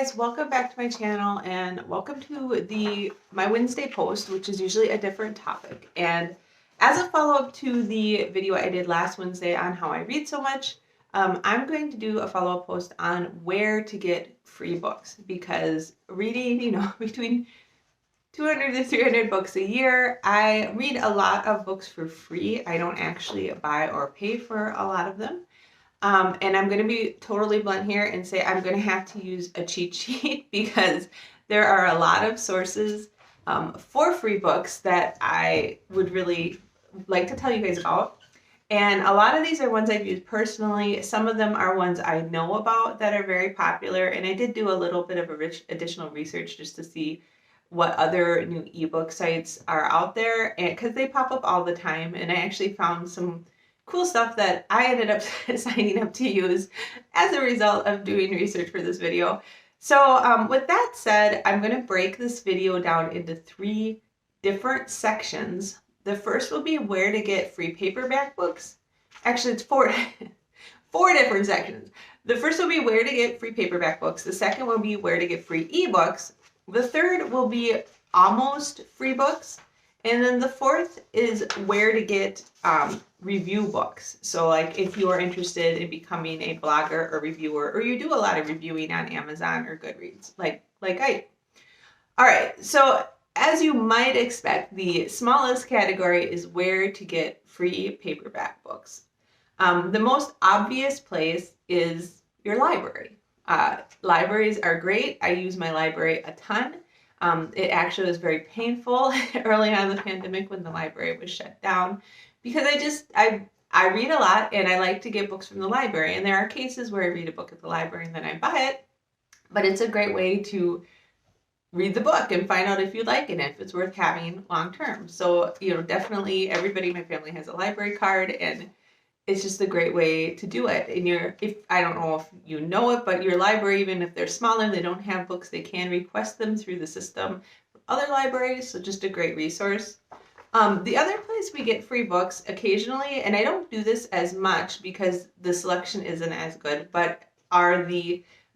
guys, welcome back to my channel and welcome to my Wednesday post, which is usually a different topic. And as a follow-up to the video I did last Wednesday on how I read so much, I'm going to do a follow-up post on where to get free books, because reading, between 200 to 300 books a year. I read a lot of books for free. I don't actually buy or pay for a lot of them. And I'm going to be totally blunt here and say I'm going to have to use a cheat sheet because there are a lot of sources for free books that I would really like to tell you guys about. And a lot of these are ones I've used personally. Some of them are ones I know about that are very popular. And I did do a little bit of additional research just to see what other new ebook sites are out there, and because they pop up all the time. And I actually found some cool stuff that I ended up signing up to use as a result of doing research for this video. So with that said, I'm going to break this video down into 3 different sections. The first will be where to get free paperback books. Actually, it's 4 different sections. The first will be where to get free paperback books. The second will be where to get free ebooks. The third will be almost free books. And then the fourth is where to get review books. So like if you are interested in becoming a blogger or reviewer, or you do a lot of reviewing on Amazon or Goodreads, like I. All right, so as you might expect, the smallest category is where to get free paperback books. The most obvious place is your library. Libraries are great. I use my library a ton. It actually was very painful early on in the pandemic when the library was shut down, because I read a lot and I like to get books from the library. And there are cases where I read a book at the library and then I buy it, but it's a great way to read the book and find out if you like it and if it's worth having long term. So, definitely everybody in my family has a library card, and it's just a great way to do it. And if I don't know if you know it, but your library, even if they're smaller, they don't have books, they can request them through the system from other libraries. So just a great resource. The other place we get free books occasionally, and I don't do this as much because the selection isn't as good, but are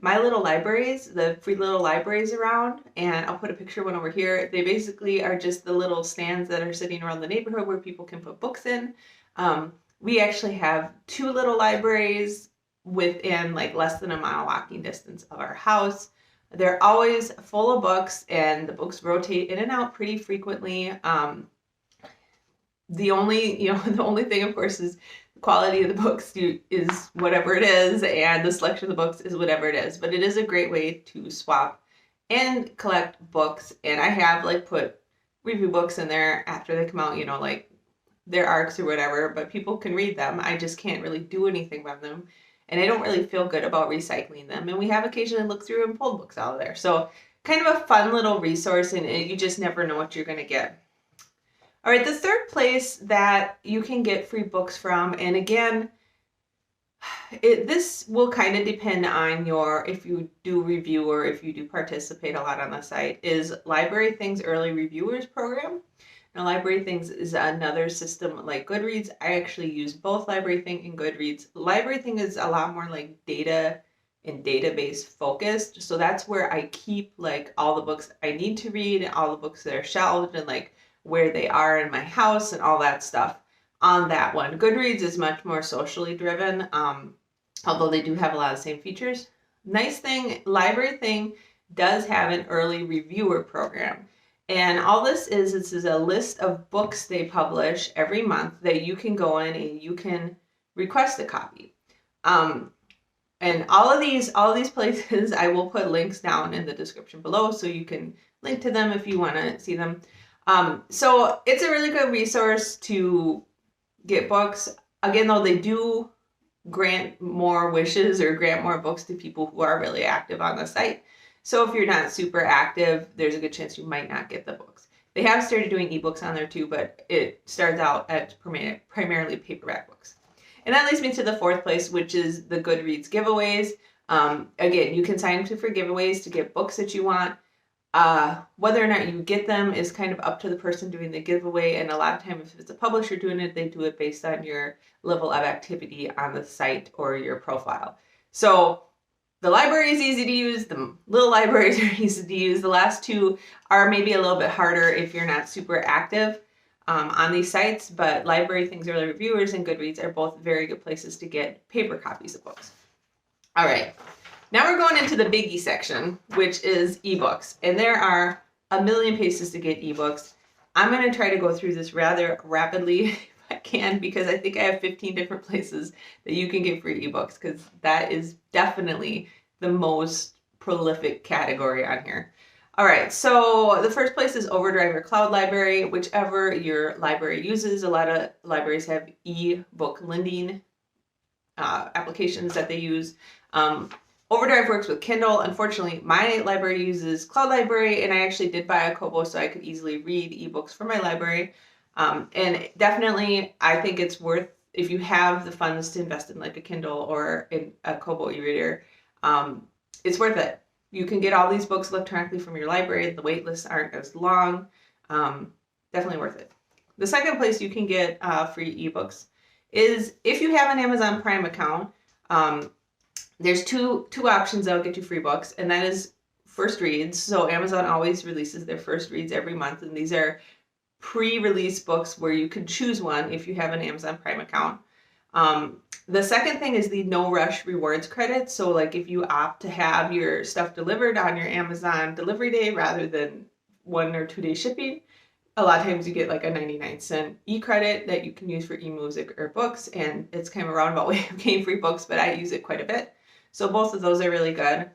my little libraries, the free little libraries around. And I'll put a picture of one over here. They basically are just the little stands that are sitting around the neighborhood where people can put books in. We actually have 2 little libraries within like less than a mile walking distance of our house. They're always full of books, and the books rotate in and out pretty frequently. The only thing, of course, is the quality of the books is whatever it is, and the selection of the books is whatever it is. But it is a great way to swap and collect books. And I have put review books in there after they come out, like their arcs or whatever, but people can read them. I just can't really do anything with them, and I don't really feel good about recycling them. And we have occasionally looked through and pulled books out of there. So kind of a fun little resource, and you just never know what you're going to get. All right, the third place that you can get free books from, and again, this will kind of depend on if you do review or if you do participate a lot on the site, is Library Things Early Reviewers Program. Now, Library Things is another system like Goodreads. I actually use both Library Thing and Goodreads. Library Thing is a lot more like data and database focused. So that's where I keep all the books I need to read and all the books that are shelved and where they are in my house and all that stuff on that one. Goodreads is much more socially driven, although they do have a lot of the same features. Nice thing, Library Thing does have an early reviewer program. And all this is a list of books they publish every month that you can go in and you can request a copy. And all of these places, I will put links down in the description below so you can link to them if you want to see them. So it's a really good resource to get books. Again, though, they do grant more wishes or grant more books to people who are really active on the site. So if you're not super active, there's a good chance you might not get the books. They have started doing ebooks on there too, but it starts out at primarily paperback books. And that leads me to the fourth place, which is the Goodreads giveaways. Again, you can sign up for giveaways to get books that you want. Whether or not you get them is kind of up to the person doing the giveaway. And a lot of times, if it's a publisher doing it, they do it based on your level of activity on the site or your profile. So the library is easy to use. The little libraries are easy to use. The last two are maybe a little bit harder if you're not super active on these sites, but Library Things Early Reviewers and Goodreads are both very good places to get paper copies of books. All right, now we're going into the biggie section, which is ebooks. And there are a million places to get ebooks. I'm going to try to go through this rather rapidly if I can, because I think I have 15 different places that you can get free ebooks, because that is definitely the most prolific category on here. All right, so the first place is Overdrive or Cloudlibrary, whichever your library uses. A lot of libraries have e-book lending applications that they use. Overdrive works with Kindle. Unfortunately, my library uses Cloudlibrary, and I actually did buy a Kobo so I could easily read ebooks from my library. And definitely, I think it's worth, if you have the funds to invest in like a Kindle or in a Kobo e-reader, it's worth it. You can get all these books electronically from your library. The wait lists aren't as long. Definitely worth it. The second place you can get free ebooks is if you have an Amazon Prime account. There's two options that'll get you free books, and that is first reads. So Amazon always releases their first reads every month, and these are pre-release books where you can choose one if you have an Amazon Prime account. The second thing is the no rush rewards credit. So like if you opt to have your stuff delivered on your Amazon delivery day rather than 1 or 2 day shipping, a lot of times you get like a 99-cent e-credit that you can use for e-music or books, and it's kind of a roundabout way of getting free books, but I use it quite a bit. So both of those are really good.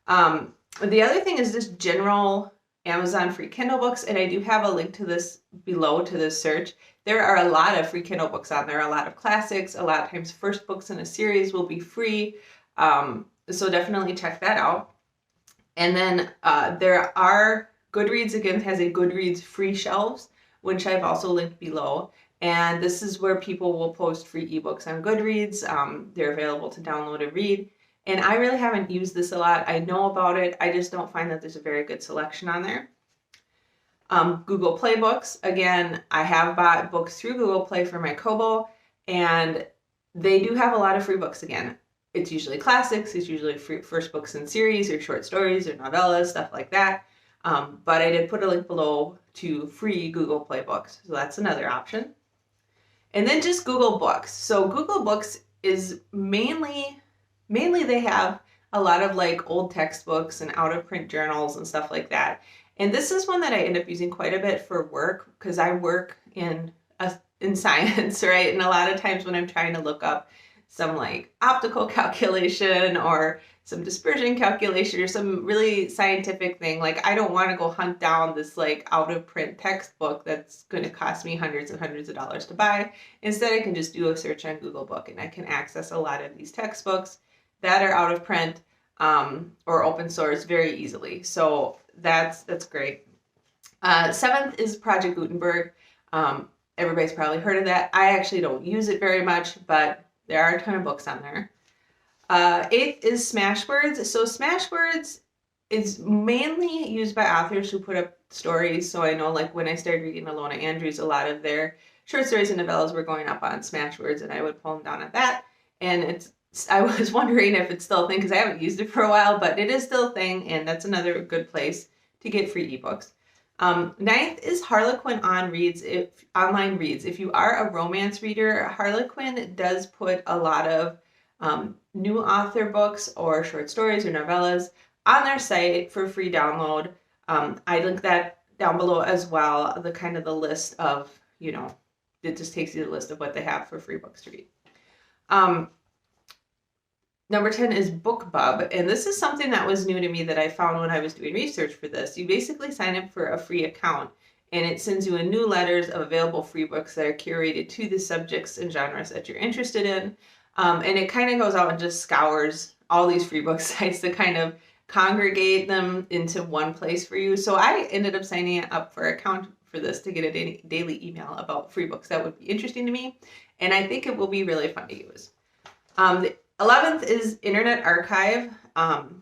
The other thing is just general Amazon free Kindle books, and I do have a link to this below to this search. There are a lot of free Kindle books on there, a lot of classics. A lot of times first books in a series will be free. So definitely check that out. And then there are Goodreads, again, has a Goodreads free shelves, which I've also linked below. And this is where people will post free ebooks on Goodreads. They're available to download and read. And I really haven't used this a lot. I know about it. I just don't find that there's a very good selection on there. Google Play Books. Again, I have bought books through Google Play for my Kobo, and they do have a lot of free books. Again, it's usually classics. It's usually free first books in series or short stories or novellas, stuff like that. But I did put a link below to free Google Play Books. So that's another option. And then just Google Books. So Google Books is mainly they have a lot of like old textbooks and out of print journals and stuff like that. And this is one that I end up using quite a bit for work, because I work in science, right? And a lot of times when I'm trying to look up some like optical calculation or some dispersion calculation or some really scientific thing, like I don't want to go hunt down this like out of print textbook that's going to cost me hundreds and hundreds of dollars to buy. Instead, I can just do a search on Google Book, and I can access a lot of these textbooks that are out of print or open source very easily. So that's great. Seventh is Project Gutenberg. Everybody's probably heard of that. I actually don't use it very much, but there are a ton of books on there. Eighth is Smashwords. So Smashwords is mainly used by authors who put up stories. So I know like when I started reading Alona Andrews, a lot of their short stories and novellas were going up on Smashwords, and I would pull them down on that. And I was wondering if it's still a thing, because I haven't used it for a while, but it is still a thing, and that's another good place to get free ebooks. Ninth is Harlequin online reads. If you are a romance reader, Harlequin does put a lot of new author books or short stories or novellas on their site for free download. I link that down below as well, the list of, it just takes you to the list of what they have for free books to read. Number 10 is BookBub, and this is something that was new to me that I found when I was doing research for this. You basically sign up for a free account, and it sends you newsletters of available free books that are curated to the subjects and genres that you're interested in. And it kind of goes out and just scours all these free book sites to kind of congregate them into one place for you. So I ended up signing up for an account for this to get a daily email about free books that would be interesting to me, and I think it will be really fun to use. The 11th is Internet Archive, and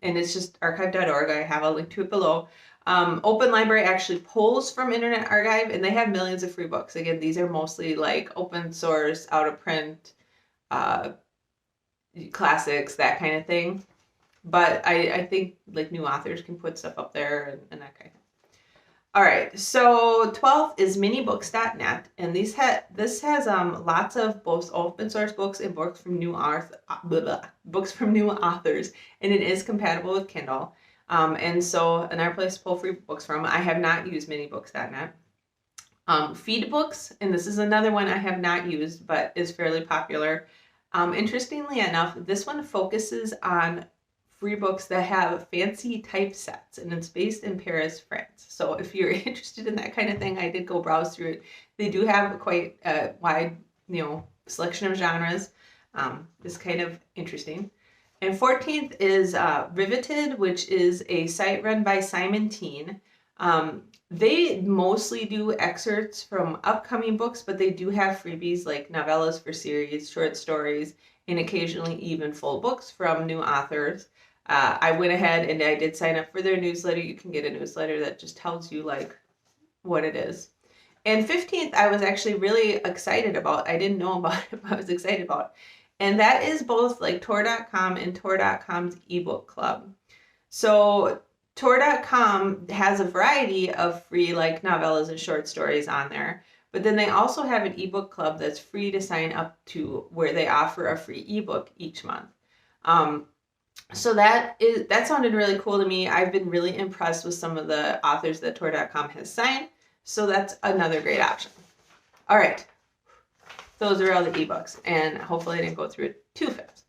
it's just archive.org. I have a link to it below. Open Library actually pulls from Internet Archive, and they have millions of free books. Again, these are mostly like open source, out of print, classics, that kind of thing. But I think like new authors can put stuff up there and that kind of thing. All right, so 12th is minibooks.net, and this has lots of both open source books and books from new books from new authors, and it is compatible with Kindle. And so another place to pull free books from. I have not used minibooks.net. Feedbooks, and this is another one I have not used, but is fairly popular. Interestingly enough, this one focuses on free books that have fancy typesets, and it's based in Paris, France. So if you're interested in that kind of thing, I did go browse through it. They do have quite a wide, selection of genres. It's kind of interesting. And 14th is Riveted, which is a site run by Simon Teen. They mostly do excerpts from upcoming books, but they do have freebies like novellas for series, short stories, and occasionally even full books from new authors. I went ahead and I did sign up for their newsletter. You can get a newsletter that just tells you like what it is. And 15th, I was actually really excited about. I didn't know about it, but I was excited about. And that is both like Tor.com and Tor.com's ebook club. So Tor.com has a variety of free like novellas and short stories on there. But then they also have an ebook club that's free to sign up to, where they offer a free ebook each month. So that sounded really cool to me. I've been really impressed with some of the authors that Tor.com has signed. So that's another great option. All right. Those are all the ebooks, and hopefully I didn't go through it too fast.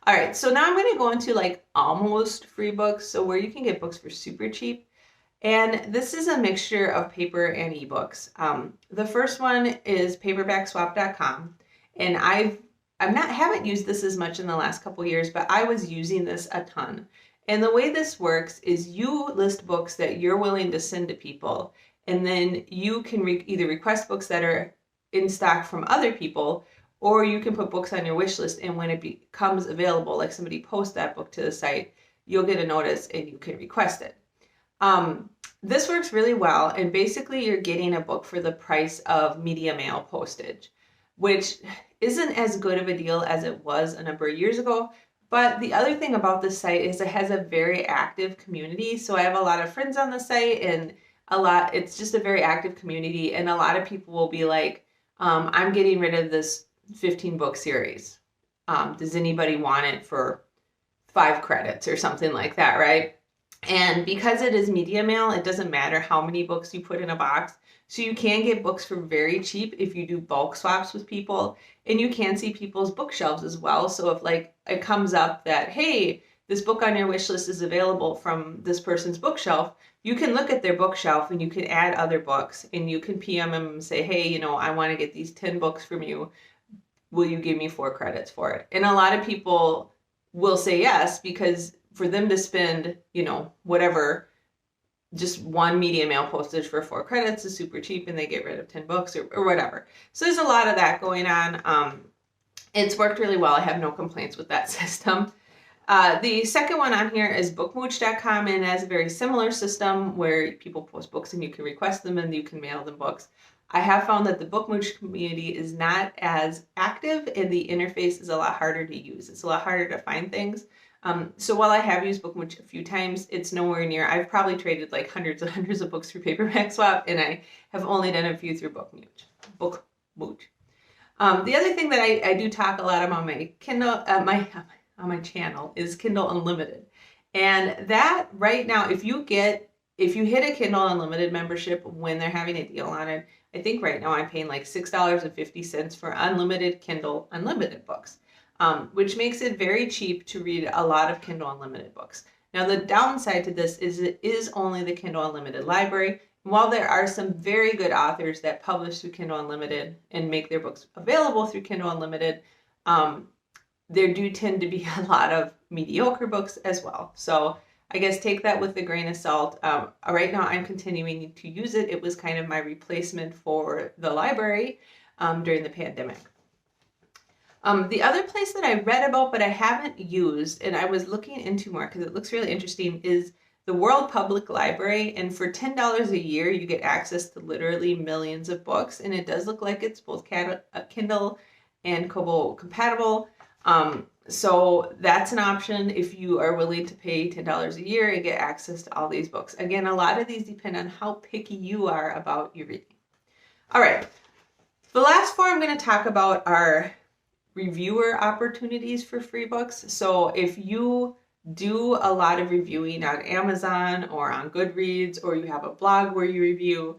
All right. So now I'm going to go into like almost free books. So where you can get books for super cheap. And this is a mixture of paper and ebooks. The first one is paperbackswap.com. And I haven't used this as much in the last couple years, but I was using this a ton. And the way this works is you list books that you're willing to send to people, and then you can either request books that are in stock from other people, or you can put books on your wish list, and when it becomes available, like somebody posts that book to the site, you'll get a notice and you can request it. This works really well, and basically you're getting a book for the price of media mail postage, which isn't as good of a deal as it was a number of years ago. But the other thing about this site is it has a very active community. So I have a lot of friends on the site, and it's just a very active community. And a lot of people will be like, I'm getting rid of this 15 book series. Does anybody want it for 5 credits or something like that, right? And because it is media mail, it doesn't matter how many books you put in a box. So you can get books for very cheap if you do bulk swaps with people, and you can see people's bookshelves as well. So if like it comes up that, hey, this book on your wish list is available from this person's bookshelf, you can look at their bookshelf and you can add other books, and you can PM them and say, hey, I want to get these 10 books from you. Will you give me 4 credits for it? And a lot of people will say yes, because for them to spend, whatever, just one media mail postage for 4 credits is super cheap, and they get rid of 10 books or whatever. So there's a lot of that going on. It's worked really well. I have no complaints with that system. The second one on here is bookmooch.com, and it has a very similar system where people post books and you can request them and you can mail them books. I have found that the bookmooch community is not as active, and the interface is a lot harder to use. It's a lot harder to find things. So while I have used Bookmooch a few times, it's nowhere near. I've probably traded like hundreds and hundreds of books through Paperback Swap, and I have only done a few through Bookmooch. The other thing that I do talk a lot about on my Kindle, on my channel, is Kindle Unlimited. And that right now, if you hit a Kindle Unlimited membership when they're having a deal on it, I think right now I'm paying like $6.50 for unlimited Kindle Unlimited books. Which makes it very cheap to read a lot of Kindle Unlimited books. Now, the downside to this is it is only the Kindle Unlimited library. And while there are some very good authors that publish through Kindle Unlimited and make their books available through Kindle Unlimited, there do tend to be a lot of mediocre books as well. So I guess take that with a grain of salt. Right now, I'm continuing to use it. It was kind of my replacement for the library during the pandemic. The other place that I read about but I haven't used, and I was looking into more because it looks really interesting, is the World Public Library. And for $10 a year, you get access to literally millions of books. And it does look like it's both Kindle and Kobo compatible. So that's an option if you are willing to pay $10 a year and get access to all these books. Again, a lot of these depend on how picky you are about your reading. All right. The last four I'm going to talk about are reviewer opportunities for free books. So if you do a lot of reviewing on Amazon or on Goodreads, or you have a blog where you review,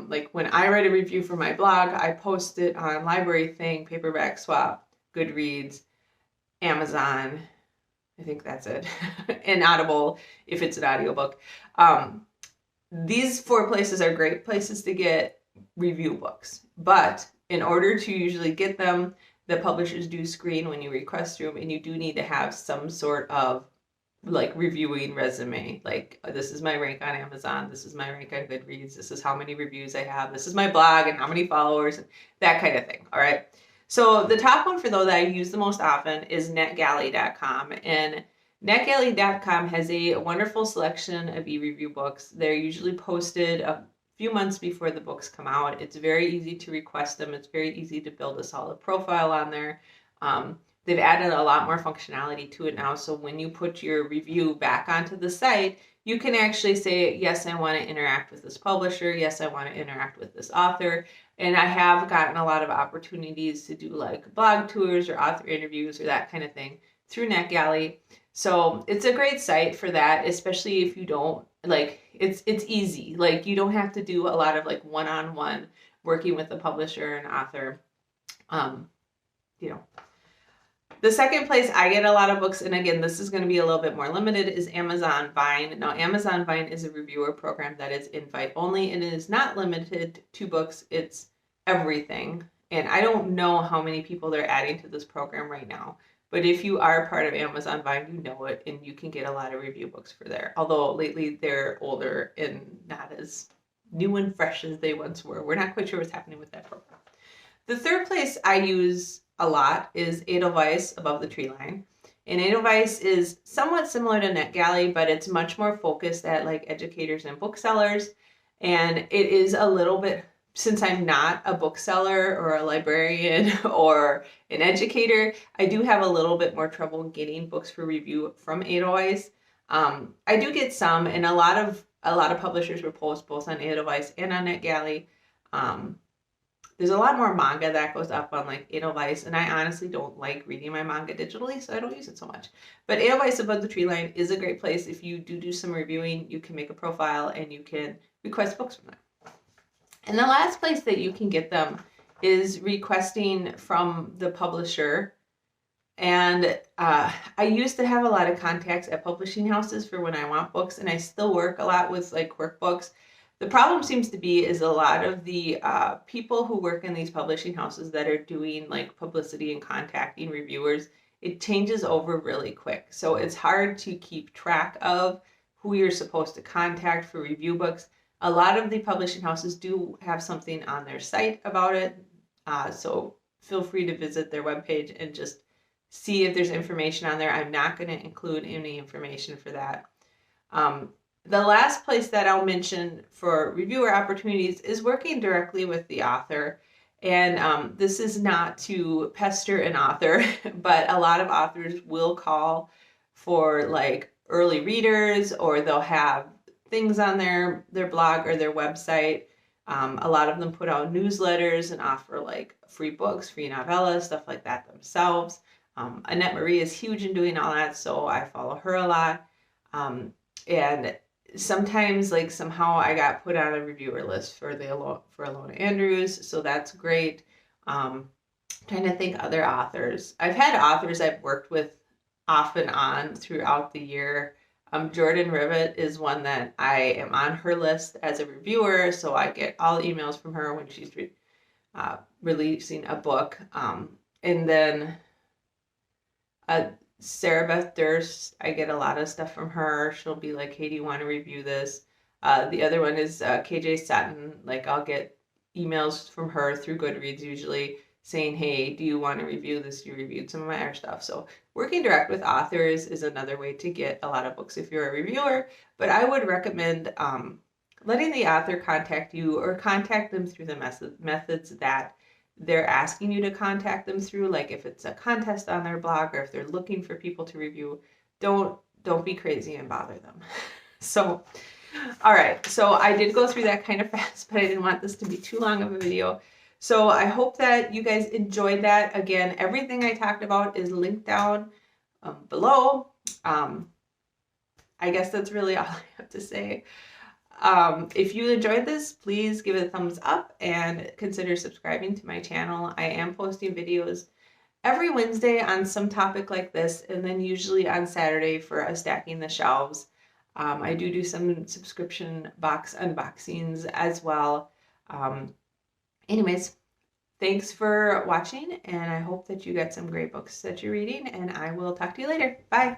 like when I write a review for my blog, I post it on Library Thing, Paperback Swap, Goodreads, Amazon, I think that's it, and Audible if it's an audiobook. These four places are great places to get review books, but in order to usually get them, the publishers do screen when you request them, and you do need to have some sort of like reviewing resume. Like, this is my rank on Amazon, this is my rank on Goodreads, this is how many reviews I have, this is my blog and how many followers, and that kind of thing. All right. So the top one for those that I use the most often is netgalley.com, and netgalley.com has a wonderful selection of e-review books. They're usually posted a few months before the books come out. It's very easy to request them. It's very easy to build a solid profile on there. They've added a lot more functionality to it now. So when you put your review back onto the site, you can actually say, yes, I want to interact with this publisher. Yes, I want to interact with this author. And I have gotten a lot of opportunities to do like blog tours or author interviews or that kind of thing through NetGalley. So it's a great site for that, especially if you don't like, it's easy. Like, you don't have to do a lot of like one-on-one working with the publisher and author. You know, the second place I get a lot of books, and again, this is going to be a little bit more limited, is Amazon Vine. Now, Amazon Vine is a reviewer program that is invite only, and it is not limited to books. It's everything. And I don't know how many people they're adding to this program right now. But if you are part of Amazon Vine, you know it, and you can get a lot of review books for there. Although lately they're older and not as new and fresh as they once were. We're not quite sure what's happening with that program. The third place I use a lot is Edelweiss Above the Tree Line. And Edelweiss is somewhat similar to NetGalley, but it's much more focused at like educators and booksellers. And it is a little bit, since I'm not a bookseller or a librarian or an educator, I do have a little bit more trouble getting books for review from Edelweiss. I do get some, and a lot of publishers will post both on Edelweiss and on NetGalley. There's a lot more manga that goes up on like Edelweiss, and I honestly don't like reading my manga digitally, so I don't use it so much. But Edelweiss Above the Tree Line is a great place. If you do some reviewing, you can make a profile and you can request books from them. And the last place that you can get them is requesting from the publisher. And I used to have a lot of contacts at publishing houses for when I want books, and I still work a lot with like workbooks. The problem seems to be is a lot of the people who work in these publishing houses that are doing like publicity and contacting reviewers, it changes over really quick. So it's hard to keep track of who you're supposed to contact for review books. A lot of the publishing houses do have something on their site about it. So feel free to visit their webpage and just see if there's information on there. I'm not going to include any information for that. The last place that I'll mention for reviewer opportunities is working directly with the author. And this is not to pester an author, but a lot of authors will call for like early readers, or they'll have things on their blog or their website. A lot of them put out newsletters and offer like free books, free novellas, stuff like that themselves. Annette Marie is huge in doing all that, so I follow her a lot. And sometimes like somehow I got put on a reviewer list for Alona Andrews, so that's great. Trying to think other authors. I've had authors I've worked with off and on throughout the year. Jordan Rivet is one that I am on her list as a reviewer, so I get all emails from her when she's releasing a book. And then Sarah Beth Durst, I get a lot of stuff from her. She'll be like, hey, do you want to review this? The other one is KJ Sutton. Like, I'll get emails from her through Goodreads usually saying, hey, do you want to review this? You reviewed some of my other stuff. So working direct with authors is another way to get a lot of books if you're a reviewer. But I would recommend letting the author contact you, or contact them through the methods that they're asking you to contact them through, like if it's a contest on their blog or if they're looking for people to review, don't be crazy and bother them. So, all right. So I did go through that kind of fast, but I didn't want this to be too long of a video. So I hope that you guys enjoyed that. Again, everything I talked about is linked down below. I guess that's really all I have to say. If you enjoyed this, please give it a thumbs up and consider subscribing to my channel. I am posting videos every Wednesday on some topic like this, and then usually on Saturday for a stacking the shelves. I do some subscription box unboxings as well. Anyways, thanks for watching, and I hope that you get some great books that you're reading, and I will talk to you later. Bye.